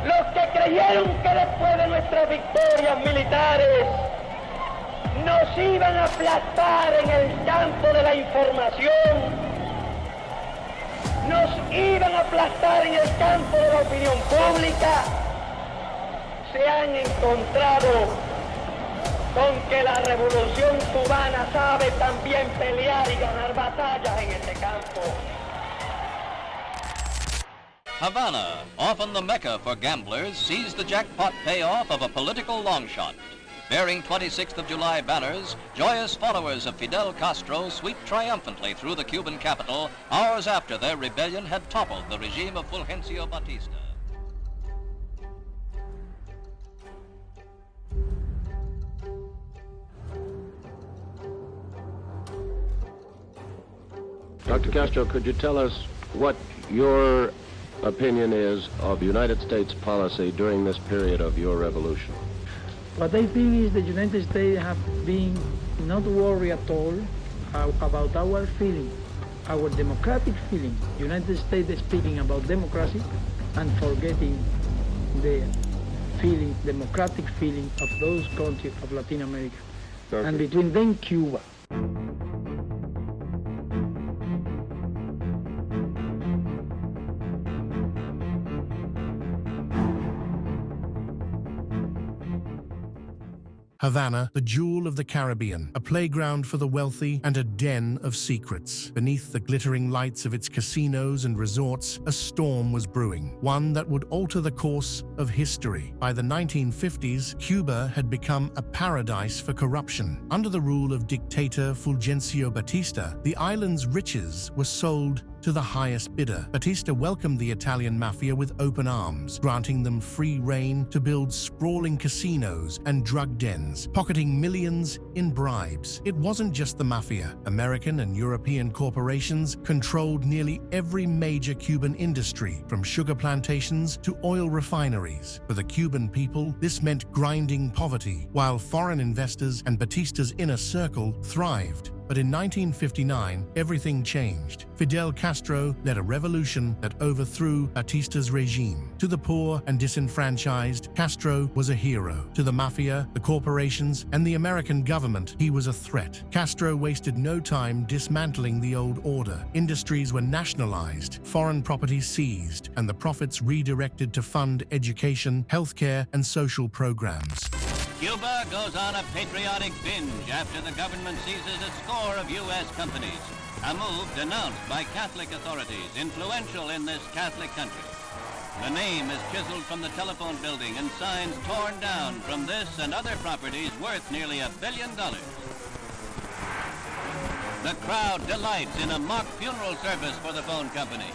Los que creyeron que después de nuestras victorias militares nos iban a aplastar en el campo de la información, nos iban a aplastar en el campo de la opinión pública, se han encontrado con que la revolución cubana sabe también pelear y ganar batallas en este campo. Havana, often the mecca for gamblers, sees the jackpot payoff of a political longshot. Bearing 26th of July banners, joyous followers of Fidel Castro sweep triumphantly through the Cuban capital hours after their rebellion had toppled the regime of Fulgencio Batista. Dr. Castro, could you tell us what your opinion is of United States policy during this period of your revolution? What I think is the United States have been not worried at all about our feeling, our democratic feeling. United States is speaking about democracy and forgetting the feeling, democratic feeling of those countries of Latin America. Okay. And between them, Cuba. Havana, the jewel of the Caribbean, a playground for the wealthy and a den of secrets. Beneath the glittering lights of its casinos and resorts, a storm was brewing, one that would alter the course of history. By the 1950s, Cuba had become a paradise for corruption. Under the rule of dictator Fulgencio Batista, the island's riches were sold to the highest bidder. Batista welcomed the Italian mafia with open arms, granting them free rein to build sprawling casinos and drug dens, pocketing millions in bribes. It wasn't just the mafia. American and European corporations controlled nearly every major Cuban industry, from sugar plantations to oil refineries. For the Cuban people, this meant grinding poverty, while foreign investors and Batista's inner circle thrived. But in 1959, everything changed. Fidel Castro led a revolution that overthrew Batista's regime. To the poor and disenfranchised, Castro was a hero. To the mafia, the corporations, and the American government, he was a threat. Castro wasted no time dismantling the old order. Industries were nationalized, foreign property seized, and the profits redirected to fund education, healthcare, and social programs. Cuba goes on a patriotic binge after the government seizes a score of U.S. companies, a move denounced by Catholic authorities influential in this Catholic country. The name is chiseled from the telephone building and signs torn down from this and other properties worth nearly $1 billion. The crowd delights in a mock funeral service for the phone company.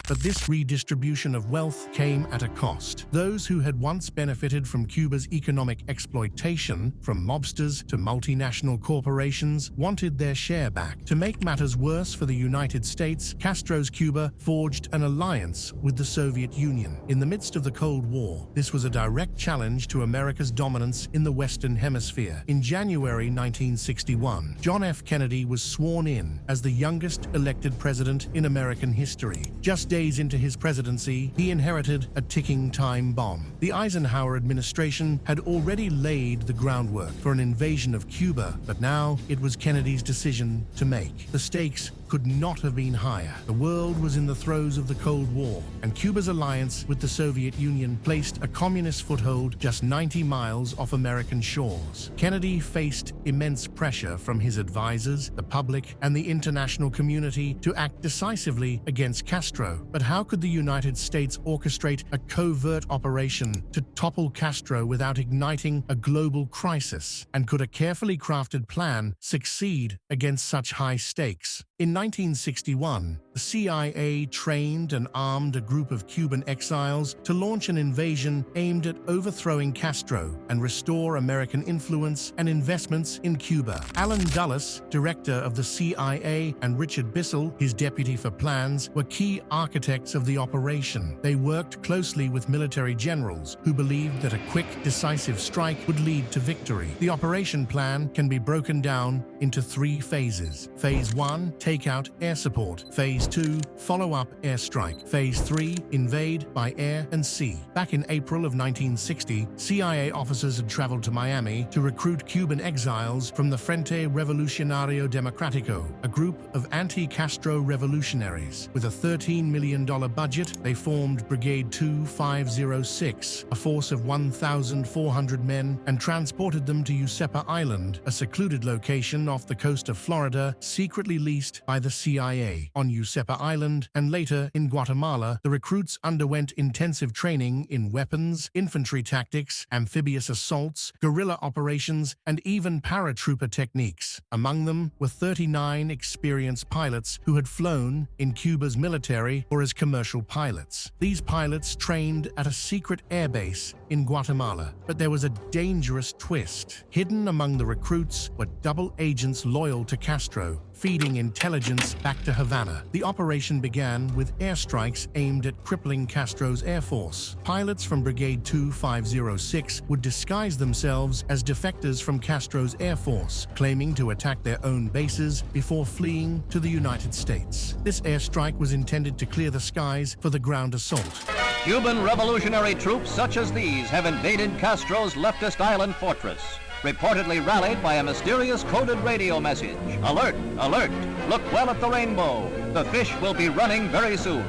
But this redistribution of wealth came at a cost. Those who had once benefited from Cuba's economic exploitation, from mobsters to multinational corporations, wanted their share back. To make matters worse for the United States, Castro's Cuba forged an alliance with the Soviet Union. In the midst of the Cold War, this was a direct challenge to America's dominance in the Western Hemisphere. In January 1961, John F. Kennedy was sworn in as the youngest elected president in American history. Just days into his presidency, he inherited a ticking time bomb. The Eisenhower administration had already laid the groundwork for an invasion of Cuba, but now it was Kennedy's decision to make. The stakes could not have been higher. The world was in the throes of the Cold War, and Cuba's alliance with the Soviet Union placed a communist foothold just 90 miles off American shores. Kennedy faced immense pressure from his advisors, the public, and the international community to act decisively against Castro. But how could the United States orchestrate a covert operation to topple Castro without igniting a global crisis? And could a carefully crafted plan succeed against such high stakes? In 1961, the CIA trained and armed a group of Cuban exiles to launch an invasion aimed at overthrowing Castro and restore American influence and investments in Cuba. Allen Dulles, director of the CIA, and Richard Bissell, his deputy for plans, were key architects of the operation. They worked closely with military generals who believed that a quick, decisive strike would lead to victory. The operation plan can be broken down into 3 phases. Phase 1, take out air support. Phase Phase 2, follow-up airstrike. Phase 3, invade by air and sea. Back in April of 1960, CIA officers had traveled to Miami to recruit Cuban exiles from the Frente Revolucionario Democrático, a group of anti-Castro revolutionaries. With a $13 million budget, they formed Brigade 2506, a force of 1,400 men, and transported them to Zapata Island, a secluded location off the coast of Florida, secretly leased by the CIA. On Zapata Island and later in Guatemala, the recruits underwent intensive training in weapons, infantry tactics, amphibious assaults, guerrilla operations, and even paratrooper techniques. Among them were 39 experienced pilots who had flown in Cuba's military or as commercial pilots. These pilots trained at a secret airbase in Guatemala. But there was a dangerous twist. Hidden among the recruits were double agents loyal to Castro, feeding intelligence back to Havana. The operation began with airstrikes aimed at crippling Castro's air force. Pilots from Brigade 2506 would disguise themselves as defectors from Castro's air force, claiming to attack their own bases before fleeing to the United States. This airstrike was intended to clear the skies for the ground assault. Cuban revolutionary troops such as these have invaded Castro's leftist island fortress, reportedly rallied by a mysterious coded radio message. Alert, alert, look well at the rainbow. The fish will be running very soon.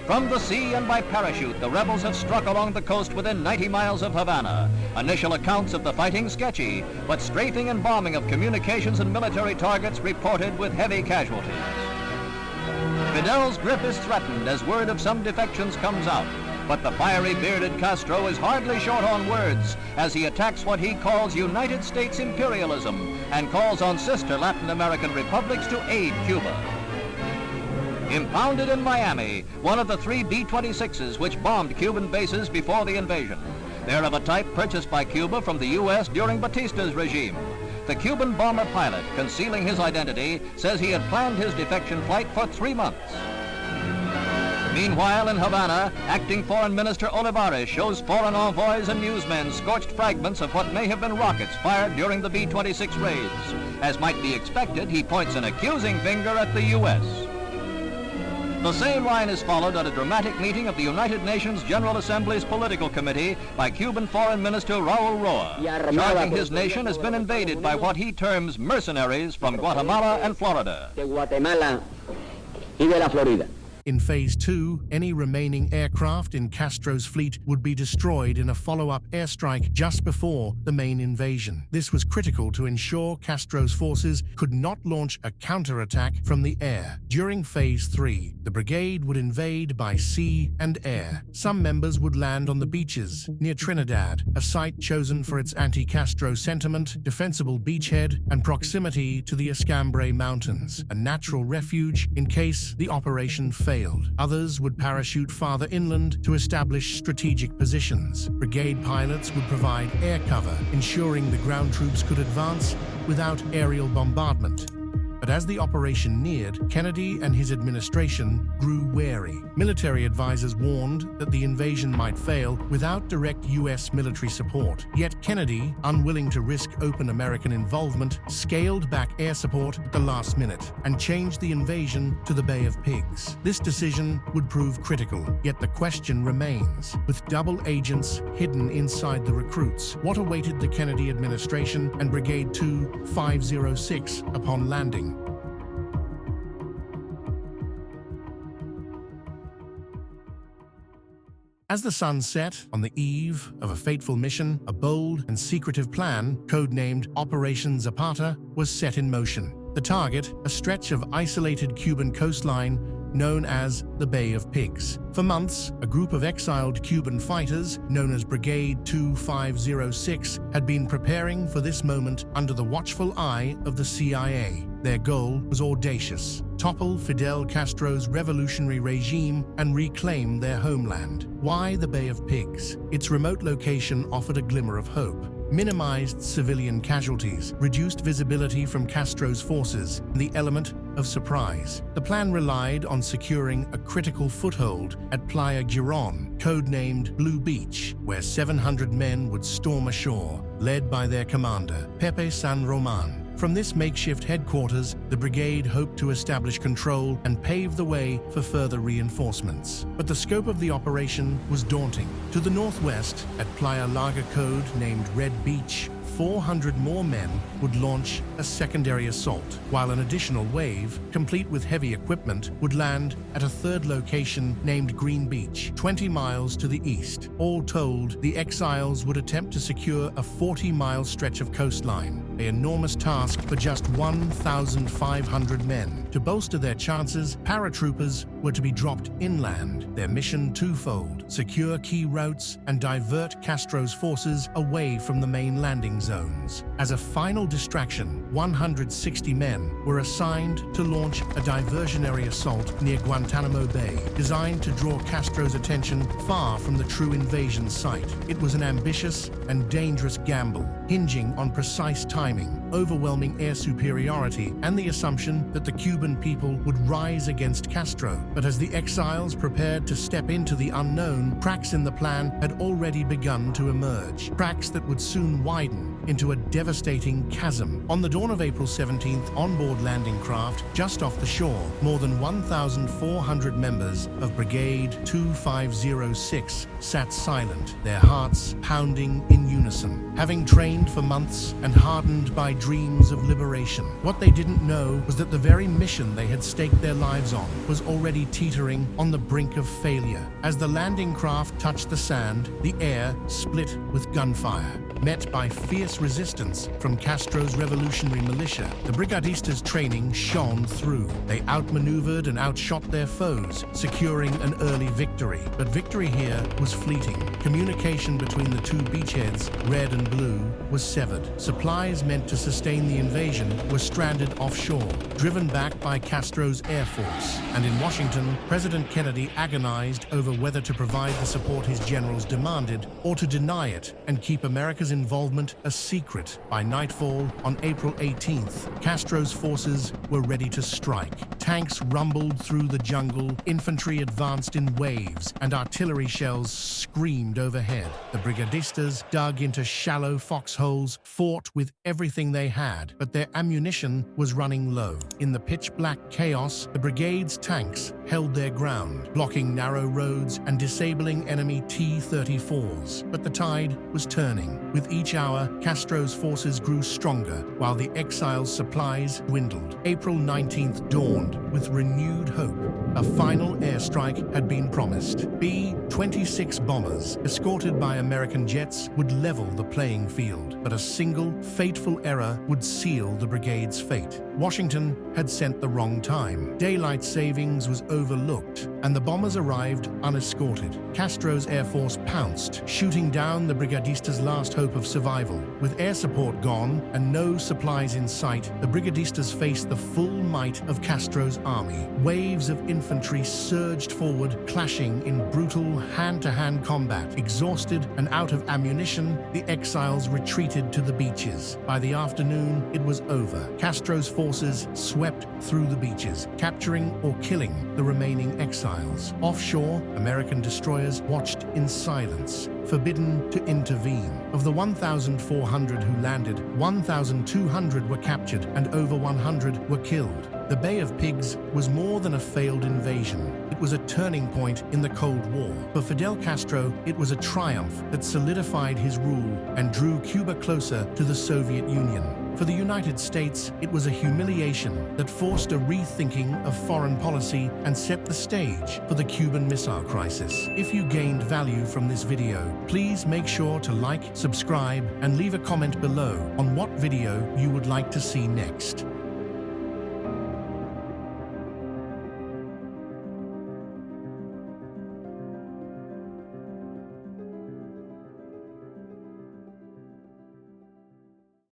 From the sea and by parachute, the rebels have struck along the coast within 90 miles of Havana. Initial accounts of the fighting sketchy, but strafing and bombing of communications and military targets reported with heavy casualties. Fidel's grip is threatened as word of some defections comes out. But the fiery bearded Castro is hardly short on words as he attacks what he calls United States imperialism and calls on sister Latin American republics to aid Cuba. Impounded in Miami, one of the 3 B-26s which bombed Cuban bases before the invasion. They're of a type purchased by Cuba from the U.S. during Batista's regime. The Cuban bomber pilot, concealing his identity, says he had planned his defection flight for 3 months. Meanwhile, in Havana, acting Foreign Minister Olivares shows foreign envoys and newsmen scorched fragments of what may have been rockets fired during the B-26 raids. As might be expected, he points an accusing finger at the U.S. The same line is followed at a dramatic meeting of the United Nations General Assembly's Political Committee by Cuban Foreign Minister Raul Roa, charging his nation has been invaded by what he terms mercenaries from Guatemala and Florida. In Phase 2, any remaining aircraft in Castro's fleet would be destroyed in a follow-up airstrike just before the main invasion. This was critical to ensure Castro's forces could not launch a counterattack from the air. During Phase 3, the brigade would invade by sea and air. Some members would land on the beaches near Trinidad, a site chosen for its anti-Castro sentiment, defensible beachhead, and proximity to the Escambray Mountains, a natural refuge in case the operation failed. Others would parachute farther inland to establish strategic positions. Brigade pilots would provide air cover, ensuring the ground troops could advance without aerial bombardment. But as the operation neared, Kennedy and his administration grew wary. Military advisors warned that the invasion might fail without direct U.S. military support. Yet Kennedy, unwilling to risk open American involvement, scaled back air support at the last minute and changed the invasion to the Bay of Pigs. This decision would prove critical, yet the question remains. With double agents hidden inside the recruits, what awaited the Kennedy administration and Brigade 2506 upon landing? As the sun set on the eve of a fateful mission, a bold and secretive plan, codenamed Operation Zapata, was set in motion. The target, a stretch of isolated Cuban coastline known as the Bay of Pigs. For months, a group of exiled Cuban fighters, known as Brigade 2506, had been preparing for this moment under the watchful eye of the CIA. Their goal was audacious: topple Fidel Castro's revolutionary regime and reclaim their homeland. Why the Bay of Pigs? Its remote location offered a glimmer of hope. Minimized civilian casualties, reduced visibility from Castro's forces, and the element of surprise. The plan relied on securing a critical foothold at Playa Girón, codenamed Blue Beach, where 700 men would storm ashore, led by their commander, Pepe San Roman. From this makeshift headquarters, the brigade hoped to establish control and pave the way for further reinforcements. But the scope of the operation was daunting. To the northwest, at Playa Larga Code named Red Beach, 400 more men would launch a secondary assault, while an additional wave, complete with heavy equipment, would land at a third location named Green Beach, 20 miles to the east. All told, the exiles would attempt to secure a 40-mile stretch of coastline, an enormous task for just 1,500 men. To bolster their chances, paratroopers were to be dropped inland, their mission twofold: secure key routes and divert Castro's forces away from the main landing zones. As a final distraction, 160 men were assigned to launch a diversionary assault near Guantanamo Bay, designed to draw Castro's attention far from the true invasion site. It was an ambitious and dangerous gamble, hinging on precise timing, overwhelming air superiority, and the assumption that the Cuban people would rise against Castro. But as the exiles prepared to step into the unknown, cracks in the plan had already begun to emerge, cracks that would soon widen into a devastating chasm. On the dawn of April 17th, onboard landing craft just off the shore, more than 1,400 members of Brigade 2506 sat silent, their hearts pounding in unison, having trained for months and hardened by dreams of liberation. What they didn't know was that the very mission they had staked their lives on was already teetering on the brink of failure. As the landing craft touched the sand, the air split with gunfire. Met by fierce resistance from Castro's revolutionary militia, the Brigadistas' training shone through. They outmaneuvered and outshot their foes, securing an early victory. But victory here was fleeting. Communication between the two beachheads, Red and Blue, was severed. Supplies meant to sustain the invasion were stranded offshore, driven back by Castro's air force. And in Washington, President Kennedy agonized over whether to provide the support his generals demanded or to deny it and keep America's involvement a secret. By nightfall on April 18th, Castro's forces were ready to strike. Tanks rumbled through the jungle, infantry advanced in waves, and artillery shells screamed overhead. The Brigadistas dug into shallow foxholes, fought with everything they had, but their ammunition was running low. In the pitch-black chaos, the brigade's tanks held their ground, blocking narrow roads and disabling enemy T-34s. But the tide was turning. With each hour, Castro's forces grew stronger, while the exiles' supplies dwindled. April 19th dawned with renewed hope. A final airstrike had been promised. B-26 bombers, escorted by American jets, would level the playing field, but a single, fateful error would seal the brigade's fate. Washington had sent the wrong time. Daylight savings was overlooked, and the bombers arrived unescorted. Castro's air force pounced, shooting down the Brigadistas' last hope of survival. With air support gone and no supplies in sight, the Brigadistas faced the full might of Castro's army. Waves of infantry surged forward, clashing in brutal hand-to-hand combat. Exhausted and out of ammunition, the exiles retreated to the beaches. By the afternoon, it was over. Castro's forces swept through the beaches, capturing or killing the remaining exiles. Offshore, American destroyers watched in silence, forbidden to intervene. Of the 1,400 who landed, 1,200 were captured and over 100 were killed. The Bay of Pigs was more than a failed invasion. It was a turning point in the Cold War. For Fidel Castro, it was a triumph that solidified his rule and drew Cuba closer to the Soviet Union. For the United States, it was a humiliation that forced a rethinking of foreign policy and set the stage for the Cuban Missile Crisis. If you gained value from this video, please make sure to like, subscribe, and leave a comment below on what video you would like to see next.